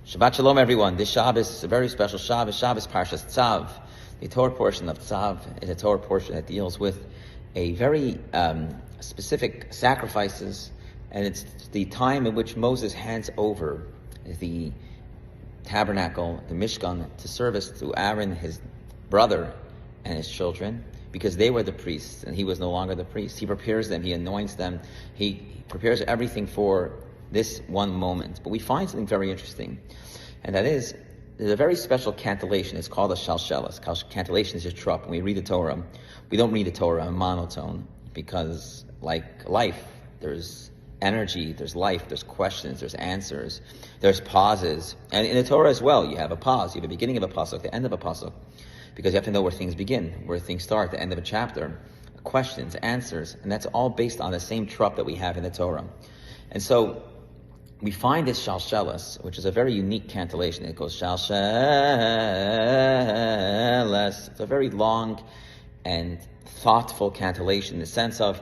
Shabbat Shalom, everyone. This Shabbos is a very special Shabbos. Shabbos Parshat Tzav. The Torah portion of Tzav is a Torah portion that deals with a very specific sacrifices, and it's the time in which Moses hands over the tabernacle, the Mishkan, to service to Aaron, his brother, and his children, because they were the priests, and he was no longer the priest. He prepares them, he anoints them, he prepares everything for this one moment. But we find something very interesting, and that is, there's a very special cantillation. It's called a shalshelis. Cantillation is a trup. When we read the Torah, we don't read the Torah in monotone, because like life, there's energy, there's life, there's questions, there's answers, there's pauses. And in the Torah as well, you have a pause. You have the beginning of a pasuk, the end of a pasuk, because you have to know where things begin, where things start, the end of a chapter, questions, answers, and that's all based on the same trup that we have in the Torah. And so we find this shalshelis, which is a very unique cantillation. It goes shalshelis. It's a very long and thoughtful cantillation in the sense of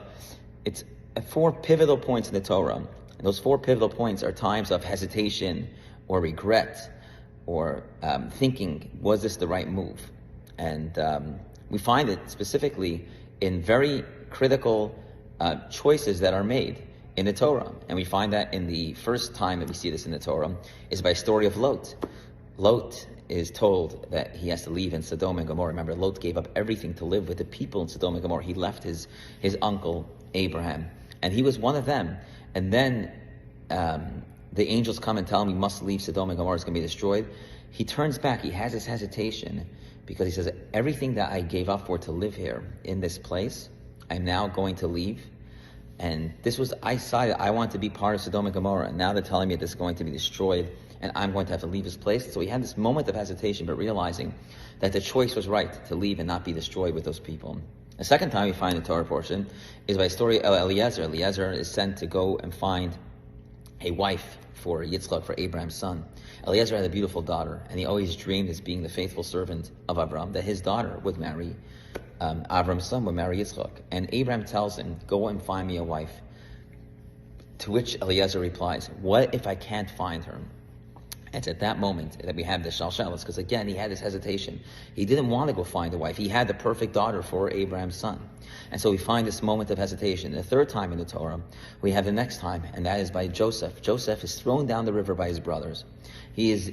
it's 4 pivotal points in the Torah. And those 4 pivotal points are times of hesitation or regret or thinking, was this the right move? And we find it specifically in very critical choices that are made in the Torah. And we find that in the first time that we see this in the Torah is by a story of Lot. Lot is told that he has to leave in Sodom and Gomorrah. Remember, Lot gave up everything to live with the people in Sodom and Gomorrah. He left his uncle Abraham, and he was one of them. And then the angels come and tell him he must leave Sodom and Gomorrah, is going to be destroyed. He turns back. He has this hesitation because he says, everything that I gave up for to live here in this place, I'm now going to leave. And this was, I decided I want to be part of Sodom and Gomorrah, and now they're telling me this is going to be destroyed, and I'm going to have to leave this place. So he had this moment of hesitation, but realizing that the choice was right to leave and not be destroyed with those people. The second time we find the Torah portion is by a story of Eliezer. Eliezer is sent to go and find a wife for Yitzchak, for Abraham's son. Eliezer had a beautiful daughter, and he always dreamed, as being the faithful servant of Abraham, that his daughter would marry Avram's son, would marry Yitzchak. And Abraham tells him, go and find me a wife. To which Eliezer replies, what if I can't find her? It's at that moment that we have the shalshelis, because again, he had this hesitation. He didn't want to go find a wife. He had the perfect daughter for Abraham's son. And so we find this moment of hesitation. The third time in the Torah, we have the next time, and that is by Joseph. Joseph is thrown down the river by his brothers. He is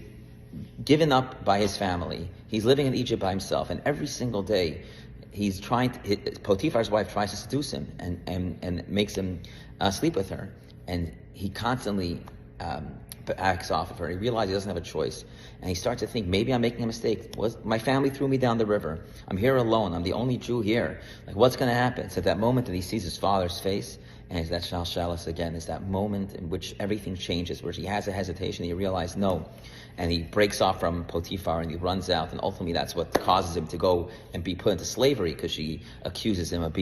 given up by his family. He's living in Egypt by himself, and every single day, he's trying to, Potiphar's wife tries to seduce him and makes him sleep with her. And he constantly acts off of her. He realizes he doesn't have a choice. And he starts to think, maybe I'm making a mistake. My family threw me down the river. I'm here alone. I'm the only Jew here. Like, what's going to happen? It's at that moment that he sees his father's face, and it's that shalshelis again. It's that moment in which everything changes, where he has a hesitation. He realizes, no. And he breaks off from Potiphar and he runs out, and ultimately that's what causes him to go and be put into slavery, because she accuses him of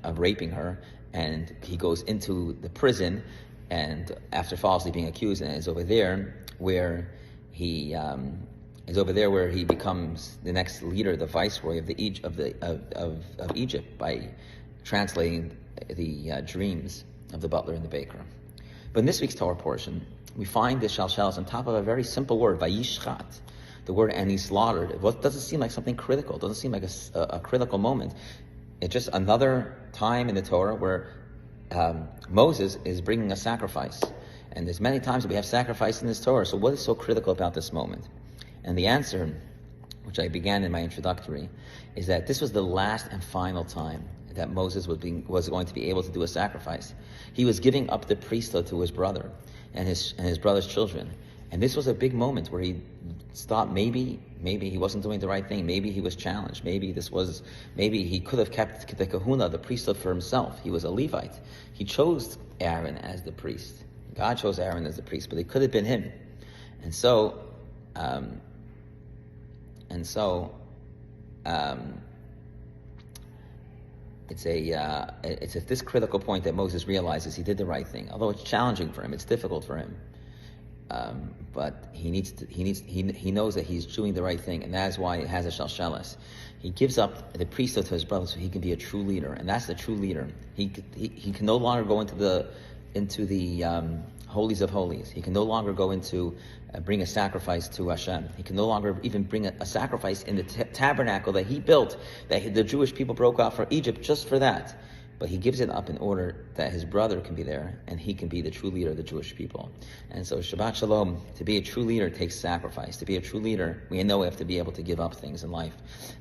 of raping her, and he goes into the prison, and after falsely being accused, and is over there where he becomes the next leader, the viceroy of Egypt, by translating the dreams of the butler and the baker. But in this week's Torah portion, we find this shalshelis on top of a very simple word, vayishchat, the word, and he slaughtered. It doesn't seem like something critical. It doesn't seem like a critical moment. It's just another time in the Torah where Moses is bringing a sacrifice. And there's many times that we have sacrifice in this Torah. So what is so critical about this moment? And the answer, which I began in my introductory, is that this was the last and final time that Moses was going to be able to do a sacrifice. He was giving up the priesthood to his brother and his brother's children. And this was a big moment where he thought maybe he wasn't doing the right thing. Maybe he was challenged. Maybe he could have kept the kahuna, the priesthood, for himself. He was a Levite. He chose Aaron as the priest. God chose Aaron as the priest, but it could have been him. And so it's at this critical point that Moses realizes he did the right thing. Although it's challenging for him, it's difficult for him. But he knows that he's doing the right thing, and that is why it has a shalshelis. He gives up the priesthood to his brother so he can be a true leader, and that's the true leader. He can no longer go into the holies of holies. He can no longer go into bring a sacrifice to Hashem. He can no longer even bring a sacrifice in the tabernacle that he built, that the Jewish people broke out for Egypt just for that. But he gives it up in order that his brother can be there and he can be the true leader of the Jewish people. And so Shabbat Shalom, to be a true leader takes sacrifice. To be a true leader, we know we have to be able to give up things in life.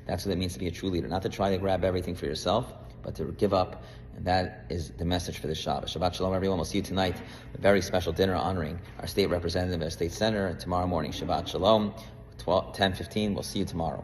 That's what it means to be a true leader. Not to try to grab everything for yourself, but to give up. And that is the message for the Shabbat. Shabbat Shalom, everyone. We'll see you tonight. A very special dinner honoring our state representative at State Center tomorrow morning. Shabbat Shalom, 10:15. We'll see you tomorrow.